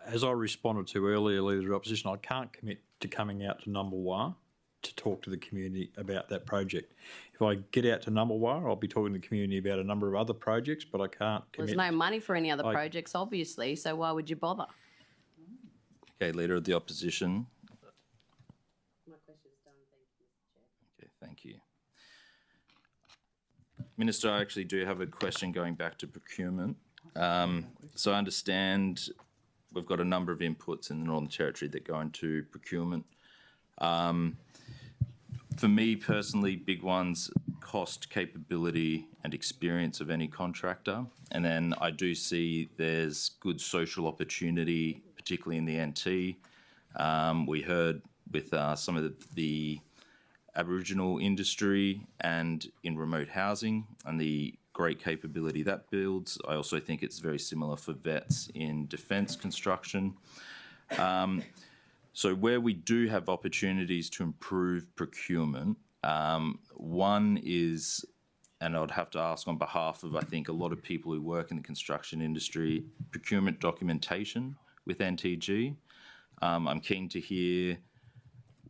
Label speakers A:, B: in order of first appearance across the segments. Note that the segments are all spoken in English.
A: as I responded to earlier, Leader of the Opposition, I can't commit to coming out to Numbulwar to talk to the community about that project. If I get out to Numbulwar, I'll be talking to the community about a number of other projects, but I can't commit.
B: There's no money for any other projects, obviously, so why would you bother?
C: Okay, Leader of the Opposition.
B: My question's done, thank you, Mr. Chair.
C: Okay, thank you. Minister, I actually do have a question going back to procurement. So I understand we've got a number of inputs in the Northern Territory that go into procurement. For me personally, big ones, cost, capability and experience of any contractor. And then I do see there's good social opportunity, particularly in the NT. We heard with some of the Aboriginal industry and in remote housing and the great capability that builds. I also think it's very similar for vets in defence construction. So where we do have opportunities to improve procurement, one is, and I'd have to ask on behalf of, I think, a lot of people who work in the construction industry, procurement documentation with NTG. I'm keen to hear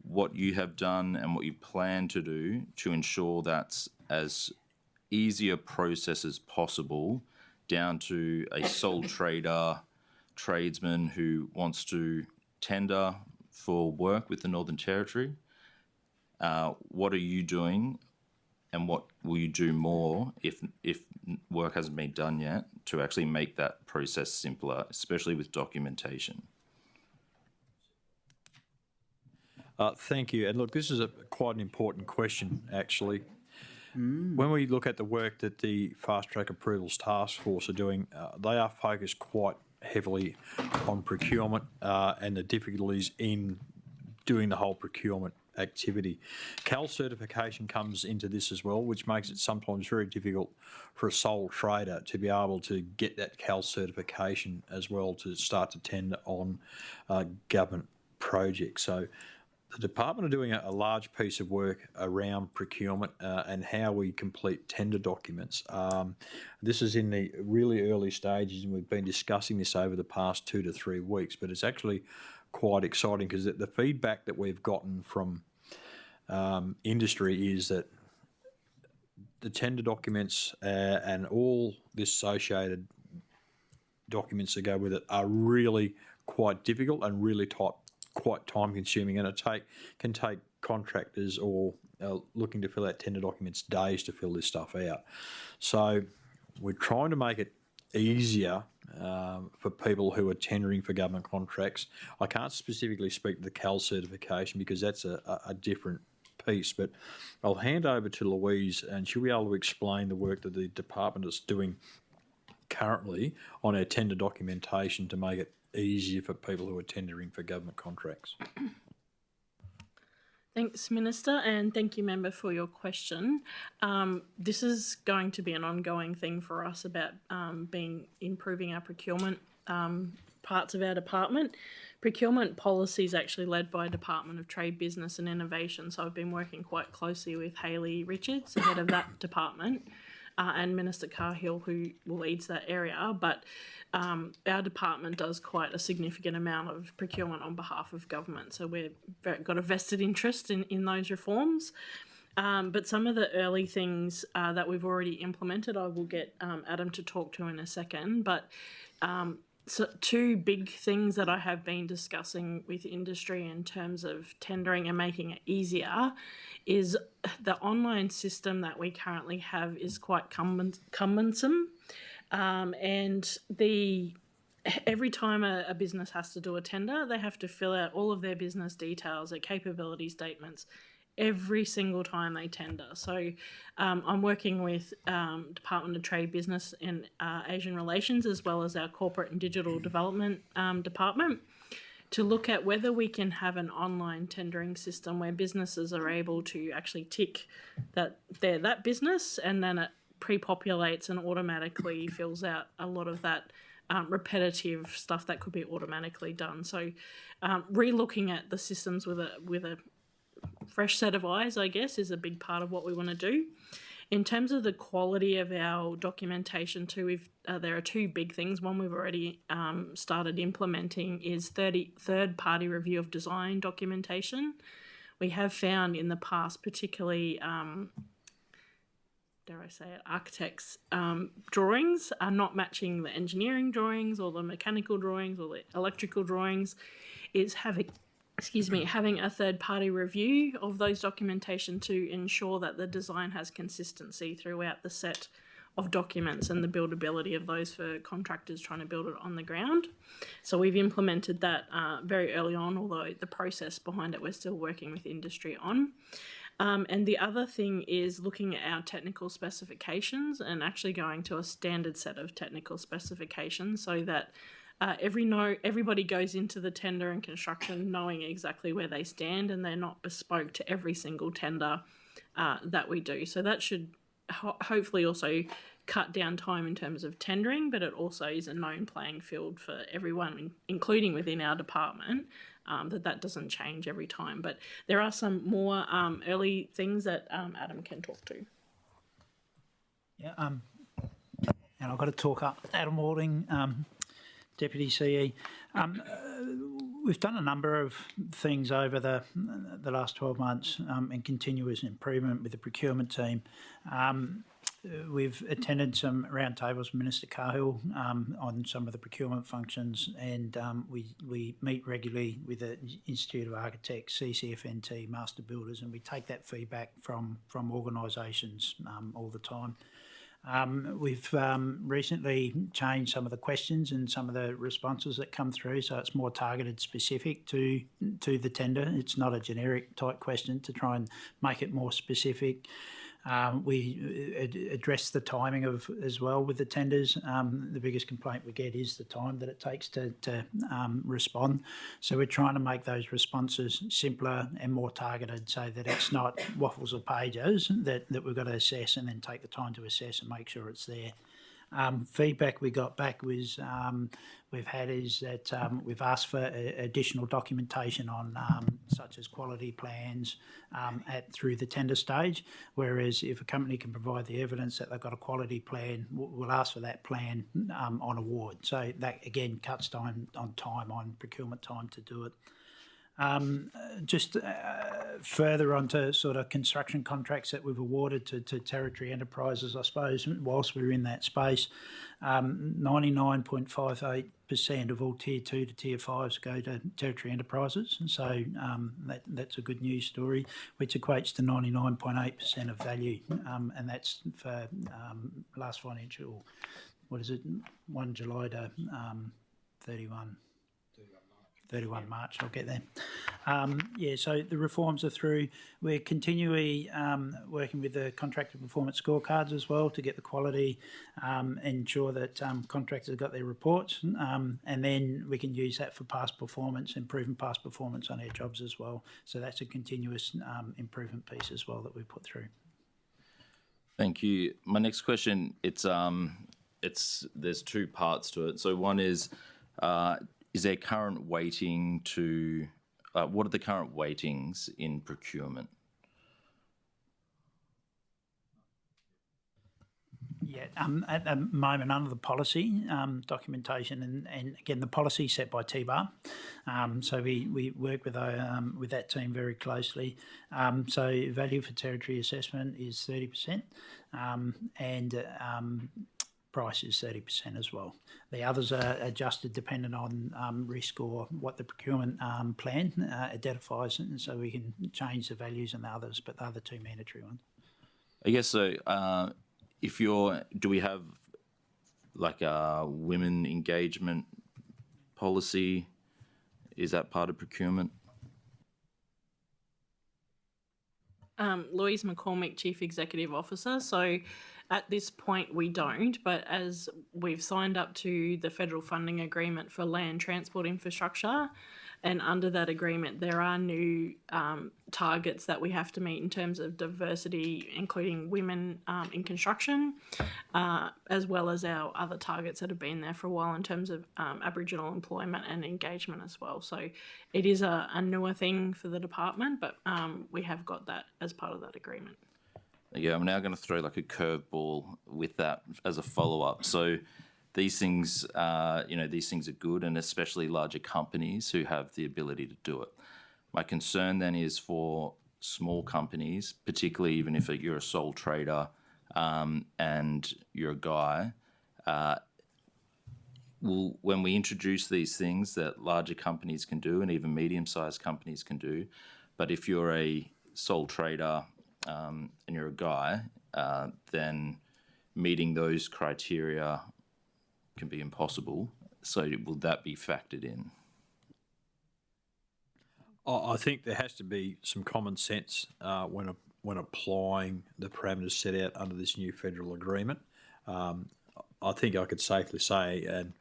C: what you have done and what you plan to do to ensure that's as easy a process as possible down to a sole trader, tradesman who wants to tender for work with the Northern Territory. What are you doing and what will you do more if work hasn't been done yet to actually make that process simpler, especially with documentation?
A: Thank you. And look, this is quite an important question, actually. When we look at the work that the Fast Track Approvals Task Force are doing, they are focused quite heavily on procurement and the difficulties in doing the whole procurement activity. CAL certification comes into this as well, which makes it sometimes very difficult for a sole trader to be able to get that CAL certification as well to start to tender on government projects. So the department are doing a large piece of work around procurement and how we complete tender documents. This is in the really early stages, and we've been discussing this over the past 2 to 3 weeks, but it's actually quite exciting because the feedback that we've gotten from industry is that the tender documents and all the associated documents that go with it are really quite difficult and really quite time-consuming, and can take contractors or looking to fill out tender documents days to fill this stuff out. So we're trying to make it easier for people who are tendering for government contracts. I can't specifically speak to the CAL certification because that's a different piece, but I'll hand over to Louise and she'll be able to explain the work that the department is doing currently on our tender documentation to make it easier for people who are tendering for government contracts.
D: Thanks, Minister, and thank you, Member, for your question. This is going to be an ongoing thing for us about improving our procurement parts of our department. Procurement policy is actually led by Department of Trade, Business and Innovation, so I've been working quite closely with Hayley Richards, the head of that department, and Minister Cahill, who leads that area. But our department does quite a significant amount of procurement on behalf of government, so we've got a vested interest in those reforms. But some of the early things that we've already implemented, I will get Adam to talk to in a second. But so 2 big things that I have been discussing with industry in terms of tendering and making it easier is the online system that we currently have is quite cumbersome. And every time a business has to do a tender, they have to fill out all of their business details, their capability statements, every single time they tender. So I'm working with Department of Trade, Business and Asian Relations, as well as our Corporate and Digital Development Department, to look at whether we can have an online tendering system where businesses are able to actually tick that they're that business, and then it pre-populates and automatically fills out a lot of that repetitive stuff that could be automatically done. So re-looking at the systems with a fresh set of eyes, I guess, is a big part of what we want to do. In terms of the quality of our documentation too, there are two big things. One we've already started implementing is third-party review of design documentation. We have found in the past, particularly, dare I say it, architects' drawings are not matching the engineering drawings or the mechanical drawings or the electrical drawings. Is having a third-party review of those documentation to ensure that the design has consistency throughout the set of documents and the buildability of those for contractors trying to build it on the ground. So we've implemented that very early on, although the process behind it we're still working with industry on. And the other thing is looking at our technical specifications and actually going to a standard set of technical specifications so that everybody goes into the tender and construction knowing exactly where they stand, and they're not bespoke to every single tender that we do. So that should hopefully also cut down time in terms of tendering, but it also is a known playing field for everyone, including within our department, that doesn't change every time. But there are some more early things that Adam can talk to.
E: Yeah, and I've got to talk up Adam Walding, Deputy CE. We've done a number of things over the last 12 months in continuous improvement with the procurement team. We've attended some roundtables with Minister Cahill on some of the procurement functions, and we meet regularly with the Institute of Architects, CCFNT, Master Builders, and we take that feedback from organisations all the time. We've recently changed some of the questions and some of the responses that come through, so it's more targeted, specific to the tender. It's not a generic type question, to try and make it more specific. We address the timing as well with the tenders. The biggest complaint we get is the time that it takes to respond. So we're trying to make those responses simpler and more targeted so that it's not waffles of pages that we've got to assess and then take the time to assess and make sure it's there. Feedback we got back was we've asked for additional documentation on such as quality plans through the tender stage, whereas if a company can provide the evidence that they've got a quality plan, we'll ask for that plan on award. So that again cuts time on procurement time to do it. Just further onto sort of construction contracts that we've awarded to territory enterprises, I suppose, whilst we're in that space, 99.58% of all Tier 2 to Tier 5s go to territory enterprises. And so that's a good news story, which equates to 99.8% of value. And that's for last financial, 1 July to 31 March, I'll get there. So the reforms are through. We're continually working with the contractor performance scorecards as well to get the quality, ensure that contractors have got their reports, and then we can use that for past performance, improving past performance on our jobs as well. So that's a continuous improvement piece as well that we put through.
C: Thank you. My next question, there's two parts to it. So one is there current weighting to, what are the current weightings in procurement?
E: Yeah, at the moment under the policy documentation, and again the policy set by TBAR, so we work with that team very closely. So value for territory assessment is 30%, and price is 30% as well. The others are adjusted dependent on risk or what the procurement plan identifies, and so we can change the values on the others, but the other two mandatory ones.
C: I guess so. Do we have like a women engagement policy? Is that part of procurement?
D: Louise McCormick, Chief Executive Officer. So at this point we don't, but as we've signed up to the federal funding agreement for land transport infrastructure, and under that agreement there are new targets that we have to meet in terms of diversity, including women in construction, as well as our other targets that have been there for a while in terms of Aboriginal employment and engagement as well. So it is a newer thing for the department, but we have got that as part of that agreement.
C: Yeah, I'm now going to throw like a curveball with that as a follow-up. So these things, these things are good, and especially larger companies who have the ability to do it. My concern then is for small companies, particularly even if you're a sole trader and you're a guy, when we introduce these things that larger companies can do and even medium-sized companies can do, but if you're a sole trader and you're a guy, then meeting those criteria can be impossible. So will that be factored in?
A: I think there has to be some common sense when applying the parameters set out under this new federal agreement. I think I could safely say, and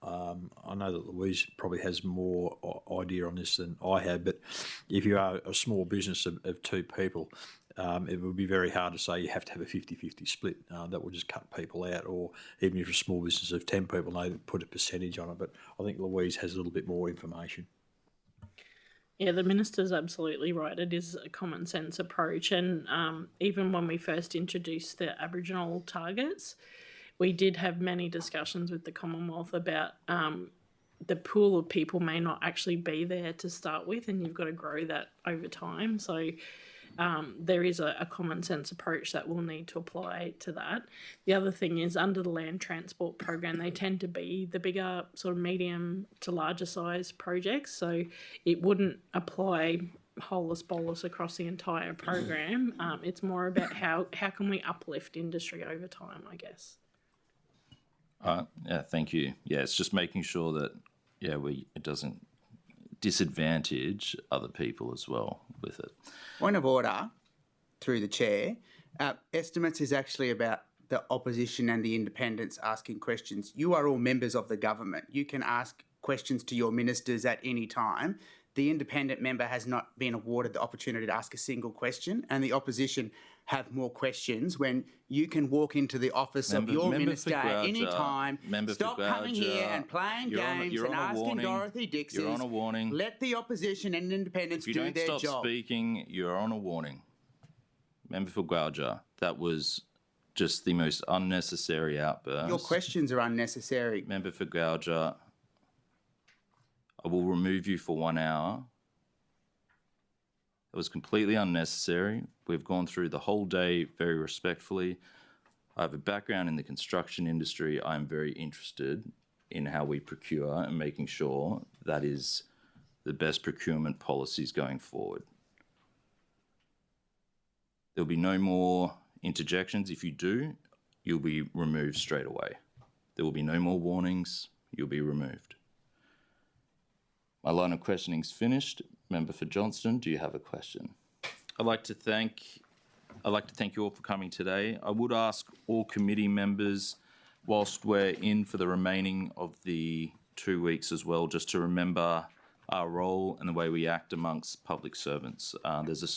A: I know that Louise probably has more idea on this than I have, but if you are a small business of 2 people, it would be very hard to say you have to have a 50-50 split. That would just cut people out, or even if you're a small business of 10 people, they put a percentage on it. But I think Louise has a little bit more information.
D: Yeah, the minister's absolutely right. It is a common sense approach. And even when we first introduced the Aboriginal targets, we did have many discussions with the Commonwealth about the pool of people may not actually be there to start with, and you've got to grow that over time. So there is a common sense approach that we'll need to apply to that. The other thing is, under the land transport program, they tend to be the bigger sort of medium to larger size projects. So it wouldn't apply holus bolus across the entire program. It's more about how can we uplift industry over time, I guess.
C: Yeah, thank you. Yeah, it's just making sure that it doesn't disadvantage other people as well with it.
F: Point of order, through the chair. Estimates is actually about the opposition and the independents asking questions. You are all members of the government. You can ask questions to your ministers at any time. The independent member has not been awarded the opportunity to ask a single question, and the opposition have more questions when you can walk into the office of your minister at any time. Stop coming here and playing games and asking Dorothy Dixie.
C: You're on a warning.
F: Let the opposition and independents do their job.
C: If you don't stop speaking, you're on a warning. Member for 𝙍𝙀𝙇𝙬𝙍, that was just the most unnecessary outburst.
F: Your questions are unnecessary.
C: Member for 𝙍𝙬𝙬𝙍, I will remove you for 1 hour. It was completely unnecessary. We've gone through the whole day very respectfully. I have a background in the construction industry. I'm very interested in how we procure and making sure that is the best procurement policies going forward. There'll be no more interjections. If you do, you'll be removed straight away. There will be no more warnings. You'll be removed. My line of questioning is finished. Member for Johnston, do you have a question? I'd like to thank you all for coming today. I would ask all committee members, whilst we're in for the remaining of the 2 weeks as well, just to remember our role and the way we act amongst public servants. There's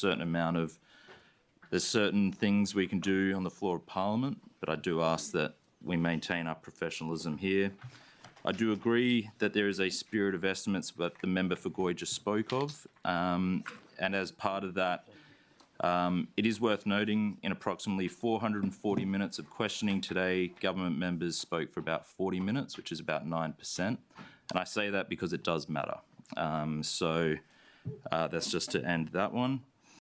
C: certain things we can do on the floor of Parliament, but I do ask that we maintain our professionalism here. I do agree that there is a spirit of estimates that the member for 𝙍𝙬𝙬𝙍 just spoke of, and as part of that, it is worth noting in approximately 440 minutes of questioning today, government members spoke for about 40 minutes, which is about 9%, and I say that because it does matter. So that's just to end that one.